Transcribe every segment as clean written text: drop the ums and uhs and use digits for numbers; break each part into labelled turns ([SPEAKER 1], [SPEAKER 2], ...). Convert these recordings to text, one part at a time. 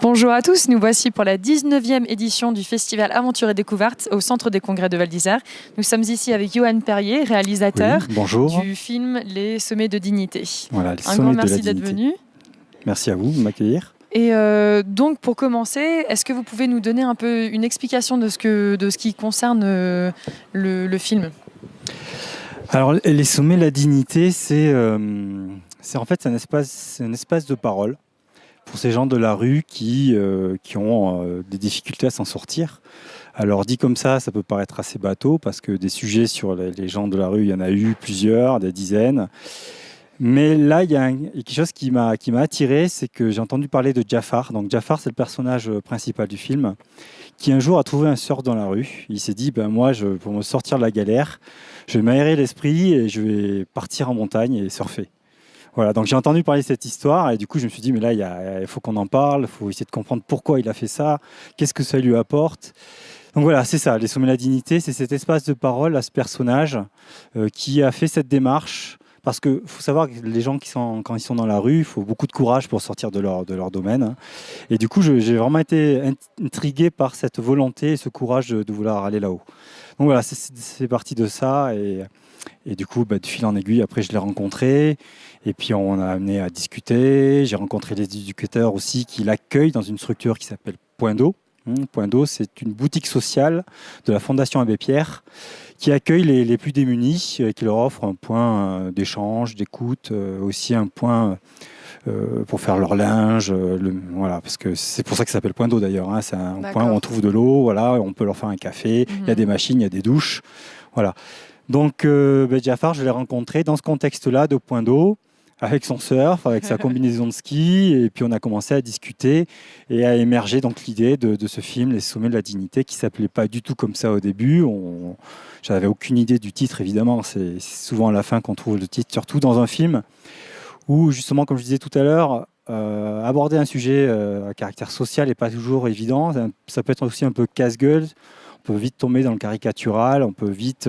[SPEAKER 1] Bonjour à tous, nous voici pour la 19e édition du Festival Aventure et Découverte au Centre des Congrès de Val d'Isère. Nous sommes ici avec Johan Perrier, réalisateur du film Les Sommets de Dignité.
[SPEAKER 2] Voilà,
[SPEAKER 1] Un grand merci d'être venu.
[SPEAKER 2] Merci à vous de m'accueillir.
[SPEAKER 1] Et donc pour commencer, est-ce que vous pouvez nous donner un peu une explication de ce qui concerne le film ?
[SPEAKER 2] Alors Les Sommets de la Dignité, c'est en fait un espace de parole pour ces gens de la rue qui ont des difficultés à s'en sortir. Alors dit comme ça peut paraître assez bateau parce que des sujets sur les gens de la rue, il y en a eu plusieurs, des dizaines. Mais là, il y a quelque chose qui m'a attiré, c'est que j'ai entendu parler de Jafar. Donc Jafar, c'est le personnage principal du film, qui un jour a trouvé un surf dans la rue. Il s'est dit, moi, pour me sortir de la galère, je vais m'aérer l'esprit et je vais partir en montagne et surfer. Voilà, donc j'ai entendu parler de cette histoire et du coup je me suis dit, mais là il faut qu'on en parle, il faut essayer de comprendre pourquoi il a fait ça, qu'est-ce que ça lui apporte. Donc voilà, c'est ça, Les Sommets de la Dignité, c'est cet espace de parole à ce personnage qui a fait cette démarche. Parce qu'il faut savoir que les gens quand ils sont dans la rue, il faut beaucoup de courage pour sortir de leur domaine. Et du coup, j'ai vraiment été intrigué par cette volonté et ce courage de vouloir aller là-haut. Donc voilà, c'est parti de ça. Et du coup, de fil en aiguille, après, je l'ai rencontré. Et puis, on a amené à discuter. J'ai rencontré des éducateurs aussi qui l'accueillent dans une structure qui s'appelle Point d'eau. Point d'eau, c'est une boutique sociale de la Fondation Abbé Pierre qui accueille les plus démunis, qui leur offre un point d'échange, d'écoute, aussi un point pour faire leur linge. Voilà, parce que c'est pour ça que ça s'appelle Point d'eau d'ailleurs. C'est un point où on trouve de l'eau, voilà, on peut leur faire un café, il y a des machines, il y a des douches. Voilà. Donc Jafar, je l'ai rencontré dans ce contexte-là de Point d'eau, avec son surf, avec sa combinaison de ski, et puis on a commencé à discuter et à émerger donc l'idée de ce film Les Sommets de la Dignité, qui s'appelait pas du tout comme ça au début. J'avais aucune idée du titre, évidemment. C'est souvent à la fin qu'on trouve le titre, surtout dans un film où, justement, comme je disais tout à l'heure, aborder un sujet à caractère social n'est pas toujours évident. Ça peut être aussi un peu casse-gueule. On peut vite tomber dans le caricatural, on peut vite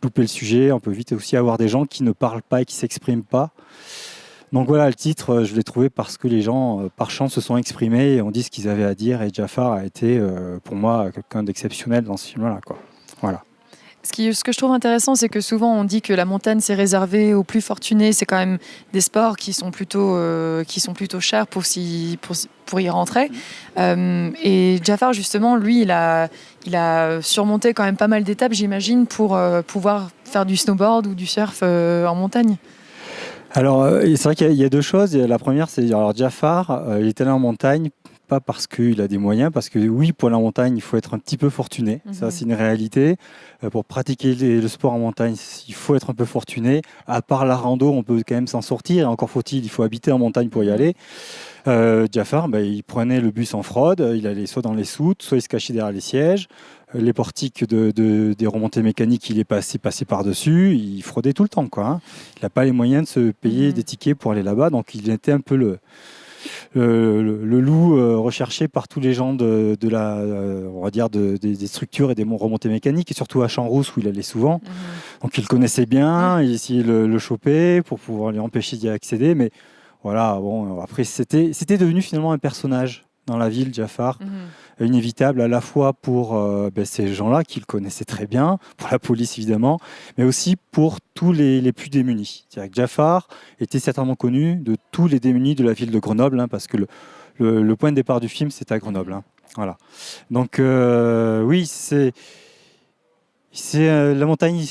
[SPEAKER 2] louper le sujet, on peut vite aussi avoir des gens qui ne parlent pas et qui ne s'expriment pas. Donc voilà, le titre, je l'ai trouvé parce que les gens, par chance, se sont exprimés et ont dit ce qu'ils avaient à dire. Et Jafar a été, pour moi, quelqu'un d'exceptionnel dans ce film-là, quoi. Voilà.
[SPEAKER 1] Ce que je trouve intéressant, c'est que souvent on dit que la montagne c'est réservé aux plus fortunés. C'est quand même des sports qui sont plutôt chers pour y rentrer. Et Jafar, justement, lui, il a surmonté quand même pas mal d'étapes, j'imagine, pour pouvoir faire du snowboard ou du surf en montagne.
[SPEAKER 2] Alors, c'est vrai qu'il y a deux choses. La première, c'est Jafar, il est allé en montagne, pas parce qu'il a des moyens, parce que oui, pour la montagne, il faut être un petit peu fortuné. Ça, c'est une réalité. Pour pratiquer le sport en montagne, il faut être un peu fortuné. À part la rando, on peut quand même s'en sortir. Et encore faut-il, il faut habiter en montagne pour y aller. Jafar, il prenait le bus en fraude. Il allait soit dans les soutes, soit il se cachait derrière les sièges. Les portiques des remontées mécaniques, il est passé par-dessus. Il fraudait tout le temps, quoi. Il n'a pas les moyens de se payer des tickets pour aller là-bas. Donc, il était un peu le loup recherché par tous les gens on va dire des structures et des remontées mécaniques, et surtout à Champs-Rousses où il allait souvent. Donc, il le connaissait bien. Il essayait de le choper pour pouvoir lui empêcher d'y accéder. Mais voilà, bon, après, c'était devenu finalement un personnage dans la ville, Jafar, inévitable à la fois pour ces gens-là qui le connaissaient très bien, pour la police évidemment, mais aussi pour tous les plus démunis. C'est-à-dire que Jafar était certainement connu de tous les démunis de la ville de Grenoble, parce que le point de départ du film, c'est à Grenoble. Voilà. Donc oui, la montagne,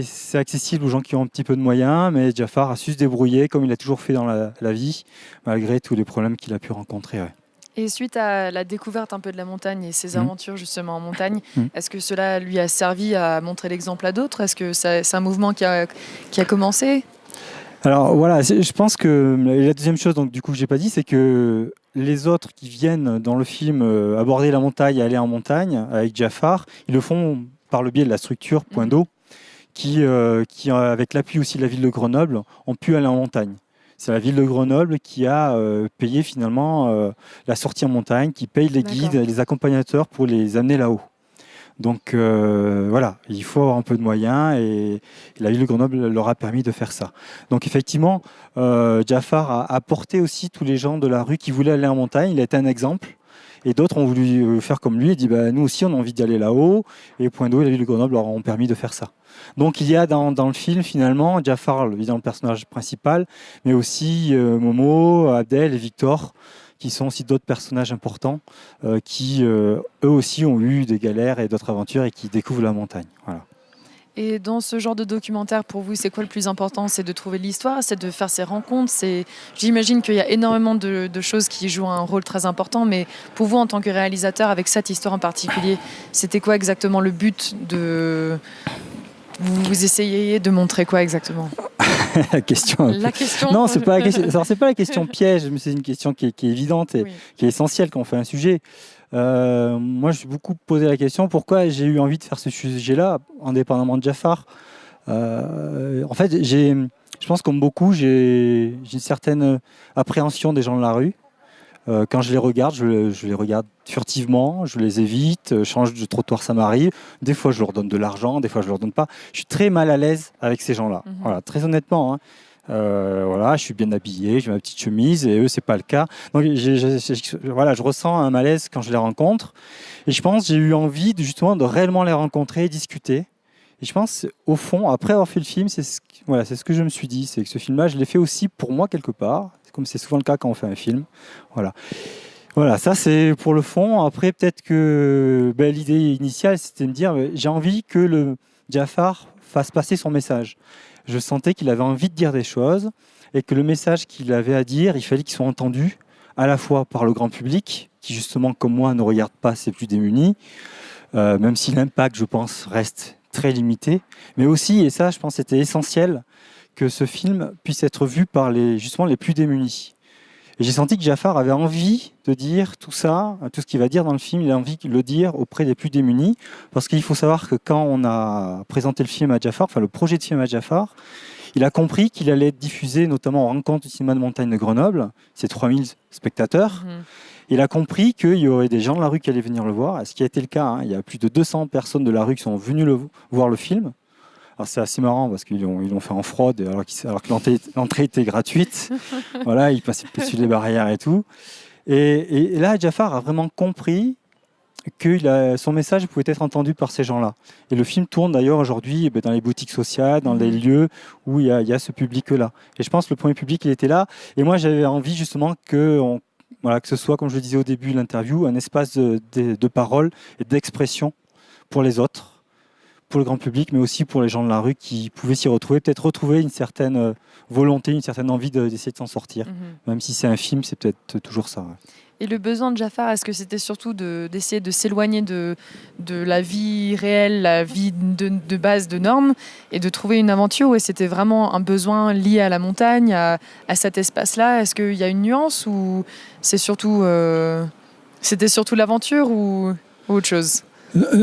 [SPEAKER 2] c'est accessible aux gens qui ont un petit peu de moyens, mais Jafar a su se débrouiller comme il a toujours fait dans la vie, malgré tous les problèmes qu'il a pu rencontrer. Ouais.
[SPEAKER 1] Et suite à la découverte un peu de la montagne et ses aventures justement en montagne, est-ce que cela lui a servi à montrer l'exemple à d'autres ? Est-ce que c'est un mouvement qui a commencé ?
[SPEAKER 2] Alors voilà, je pense que la deuxième chose, donc du coup que j'ai pas dit, c'est que les autres qui viennent dans le film aborder la montagne, aller en montagne avec Jafar, ils le font par le biais de la structure Point d'eau, qui avec l'appui aussi de la ville de Grenoble, ont pu aller en montagne. C'est la ville de Grenoble qui a payé finalement la sortie en montagne, qui paye les guides et les accompagnateurs pour les amener là-haut. Donc voilà, il faut avoir un peu de moyens et la ville de Grenoble leur a permis de faire ça. Donc effectivement, Jafar a apporté aussi tous les gens de la rue qui voulaient aller en montagne. Il a été un exemple. Et d'autres ont voulu faire comme lui et dit nous aussi on a envie d'y aller là-haut. Et Point d'eau et la ville de Grenoble leur ont permis de faire ça. Donc il y a dans le film finalement Jafar, évidemment le personnage principal, mais aussi Momo, Abdel et Victor, qui sont aussi d'autres personnages importants qui eux aussi ont eu des galères et d'autres aventures et qui découvrent la montagne. Voilà.
[SPEAKER 1] Et dans ce genre de documentaire, pour vous, c'est quoi le plus important? C'est de trouver l'histoire, c'est de faire ces rencontres. J'imagine qu'il y a énormément de choses qui jouent un rôle très important, mais pour vous, en tant que réalisateur, avec cette histoire en particulier, c'était quoi exactement le but de... Vous essayez de montrer quoi exactement?
[SPEAKER 2] La question. Non, c'est pas la question. Alors, c'est pas la question piège, mais c'est une question qui est évidente et qui est essentielle quand on fait un sujet. Moi, je me suis beaucoup posé la question pourquoi j'ai eu envie de faire ce sujet-là, indépendamment de Jafar. En fait, je pense comme beaucoup, j'ai une certaine appréhension des gens de la rue. Quand je les regarde, je les regarde furtivement, je les évite, change de trottoir, ça m'arrive. Des fois, je leur donne de l'argent, des fois, je leur donne pas. Je suis très mal à l'aise avec ces gens-là. Voilà, très honnêtement. Hein. Voilà, je suis bien habillé, j'ai ma petite chemise, et eux, c'est pas le cas. Donc, voilà, je ressens un malaise quand je les rencontre. Et je pense que j'ai eu envie justement de réellement les rencontrer et discuter. Et je pense, au fond, après avoir fait le film, c'est ce que je me suis dit, c'est que ce film-là, je l'ai fait aussi pour moi quelque part, comme c'est souvent le cas quand on fait un film. Voilà, ça c'est pour le fond. Après, peut-être que l'idée initiale, c'était de me dire, j'ai envie que le Jafar fasse passer son message. Je sentais qu'il avait envie de dire des choses et que le message qu'il avait à dire, il fallait qu'il soit entendu à la fois par le grand public, qui justement, comme moi, ne regarde pas ses plus démunis, même si l'impact, je pense, reste très limité, mais aussi, et ça je pense c'était essentiel, que ce film puisse être vu par justement les plus démunis. Et j'ai senti que Jafar avait envie de dire tout ça, tout ce qu'il va dire dans le film, il a envie de le dire auprès des plus démunis, parce qu'il faut savoir que quand on a présenté le film à Jafar, enfin le projet de film à Jafar, il a compris qu'il allait être diffusé notamment en rencontre du cinéma de montagne de Grenoble, c'est 3000 spectateurs. Il a compris qu'il y aurait des gens de la rue qui allaient venir le voir, ce qui a été le cas. Hein. Il y a plus de 200 personnes de la rue qui sont venues voir le film. Alors c'est assez marrant parce qu'ils l'ont fait en fraude alors que l'entrée était gratuite. Voilà, ils passaient plus sur les barrières et tout. Et là, Jafar a vraiment compris que son message pouvait être entendu par ces gens-là. Et le film tourne d'ailleurs aujourd'hui dans les boutiques sociales, dans les lieux où il y a ce public-là. Et je pense que le premier public, il était là. Et moi, j'avais envie justement que ce soit, comme je le disais au début de l'interview, un espace de parole et d'expression pour les autres, pour le grand public, mais aussi pour les gens de la rue qui pouvaient s'y retrouver, peut-être retrouver une certaine volonté, une certaine envie d'essayer de s'en sortir. Même si c'est un film, c'est peut-être toujours ça. Ouais.
[SPEAKER 1] Et le besoin de Jafar, est-ce que c'était surtout d'essayer de s'éloigner de la vie réelle, la vie de base de normes, et de trouver une aventure, ou c'était vraiment un besoin lié à la montagne, à cet espace-là? Est-ce qu'il y a une nuance, ou c'était surtout l'aventure, ou autre chose?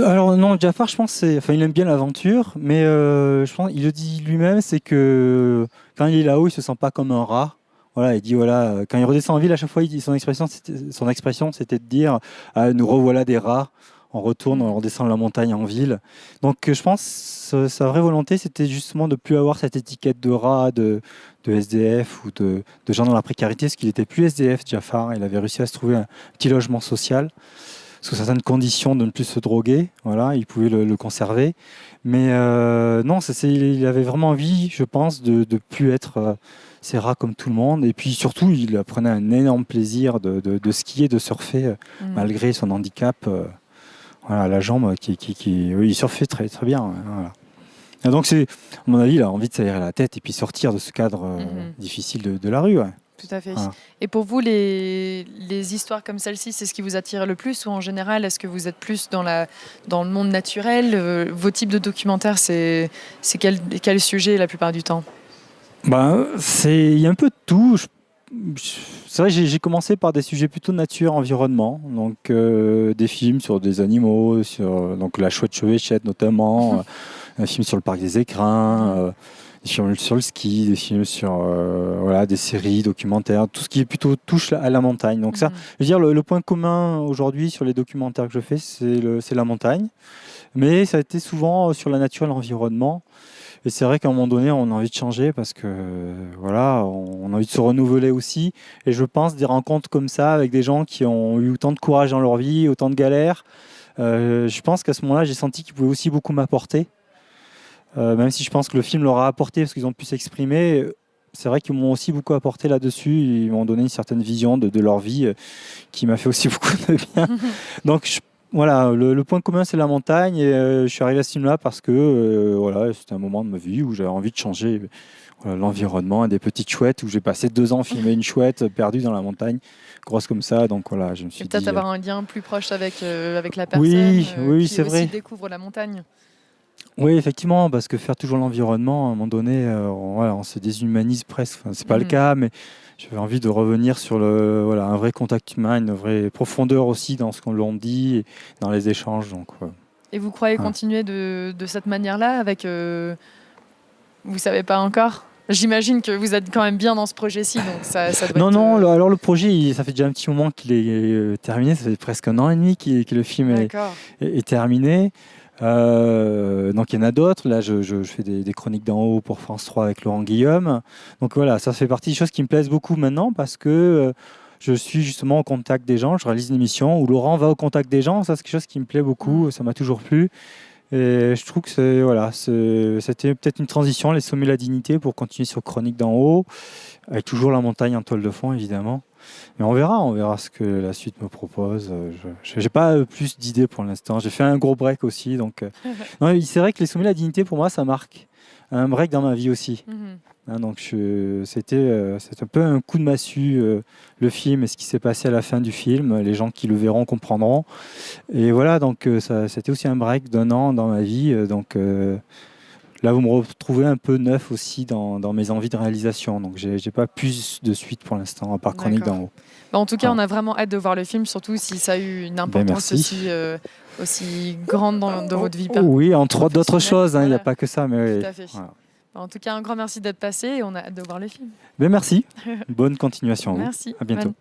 [SPEAKER 2] Alors non, Jafar, je pense, il aime bien l'aventure, mais je pense, il le dit lui-même, c'est que quand il est là-haut, il se sent pas comme un rat. Voilà, il dit quand il redescend en ville, à chaque fois, son expression, c'était de dire nous revoilà des rats. On retourne, on redescend la montagne en ville. Donc je pense que sa vraie volonté, c'était justement de ne plus avoir cette étiquette de rat, de SDF ou de gens dans la précarité, parce qu'il n'était plus SDF, Jafar. Il avait réussi à se trouver un petit logement social, sous certaines conditions de ne plus se droguer. Voilà, il pouvait le conserver. Mais non, il avait vraiment envie, je pense, de ne plus être ces rats comme tout le monde. Et puis surtout, il prenait un énorme plaisir de skier, de surfer, malgré son handicap. La jambe, il surfait très, très bien. Voilà. Et donc, à mon avis, il a envie de s'aérer la tête et puis sortir de ce cadre difficile de la rue. Ouais.
[SPEAKER 1] Tout à fait. Voilà. Et pour vous, les histoires comme celle-ci, c'est ce qui vous attire le plus, ou en général, est-ce que vous êtes plus dans le monde naturel? Vos types de documentaires, c'est quel sujet la plupart du temps?
[SPEAKER 2] Il y a un peu de tout. C'est vrai, j'ai commencé par des sujets plutôt nature, environnement, donc des films sur des animaux, sur la chouette chevêchette notamment, un film sur le parc des Écrins, des films sur le ski, des films sur voilà, des séries, documentaires, tout ce qui plutôt touche à la montagne. Donc ça, je veux dire, le point commun aujourd'hui sur les documentaires que je fais, c'est la montagne. Mais ça a été souvent sur la nature et l'environnement. Et c'est vrai qu'à un moment donné, on a envie de changer parce que voilà, on a envie de se renouveler aussi. Et je pense des rencontres comme ça avec des gens qui ont eu autant de courage dans leur vie, autant de galères. Je pense qu'à ce moment-là, j'ai senti qu'ils pouvaient aussi beaucoup m'apporter. Même si je pense que le film leur a apporté parce qu'ils ont pu s'exprimer, c'est vrai qu'ils m'ont aussi beaucoup apporté là-dessus. Ils m'ont donné une certaine vision de leur vie qui m'a fait aussi beaucoup de bien. Donc voilà, le point commun c'est la montagne et je suis arrivé à ce film-là parce que voilà, c'était un moment de ma vie où j'avais envie de changer l'environnement et des petites chouettes où j'ai passé 2 ans à filmer une chouette perdue dans la montagne, grosse comme ça. Donc voilà, je me suis
[SPEAKER 1] et peut-être
[SPEAKER 2] dit,
[SPEAKER 1] avoir un lien plus proche avec la personne
[SPEAKER 2] oui,
[SPEAKER 1] qui
[SPEAKER 2] c'est
[SPEAKER 1] aussi
[SPEAKER 2] vrai.
[SPEAKER 1] découvre la montagne.
[SPEAKER 2] Oui, effectivement, parce que faire toujours l'environnement, à un moment donné, on se déshumanise presque. Enfin, c'est pas le cas, mais j'avais envie de revenir sur un vrai contact humain, une vraie profondeur aussi dans ce qu'on l'on dit, et dans les échanges. Donc,
[SPEAKER 1] Et vous croyez continuer de cette manière-là avec vous savez pas encore? J'imagine que vous êtes quand même bien dans ce projet-ci, donc ça doit
[SPEAKER 2] non,
[SPEAKER 1] être...
[SPEAKER 2] non. Alors le projet, ça fait déjà un petit moment qu'il est terminé. Ça fait presque 1 an et demi que le film est terminé. Donc il y en a d'autres. Là, je fais des chroniques d'en haut pour France 3 avec Laurent Guillaume. Donc voilà, ça fait partie des choses qui me plaisent beaucoup maintenant parce que je suis justement au contact des gens. Je réalise une émission où Laurent va au contact des gens. Ça, c'est quelque chose qui me plaît beaucoup. Ça m'a toujours plu. Et je trouve que c'était peut-être une transition, les sommets de la dignité, pour continuer sur Chronique d'en haut, avec toujours la montagne en toile de fond, évidemment. Mais on verra ce que la suite me propose. Je n'ai pas plus d'idées pour l'instant. J'ai fait un gros break aussi. Donc, non, c'est vrai que les sommets de la dignité, pour moi, ça marque un break dans ma vie aussi. Donc c'était un peu un coup de massue, le film et ce qui s'est passé à la fin du film. Les gens qui le verront comprendront. Et voilà, donc c'était aussi un break d'1 an dans ma vie. Donc là, vous me retrouvez un peu neuf aussi dans mes envies de réalisation. Donc j'ai pas plus de suite pour l'instant, à part Chronique d'en haut.
[SPEAKER 1] En tout cas, on a vraiment hâte de voir le film, surtout si ça a eu une importance aussi grande dans votre vie.
[SPEAKER 2] Oui, entre d'autres choses, il n'y a pas que ça. Mais
[SPEAKER 1] tout à fait. Voilà. En tout cas, un grand merci d'être passé et on a hâte de voir le film.
[SPEAKER 2] Merci. Bonne continuation.
[SPEAKER 1] Merci.
[SPEAKER 2] À bientôt.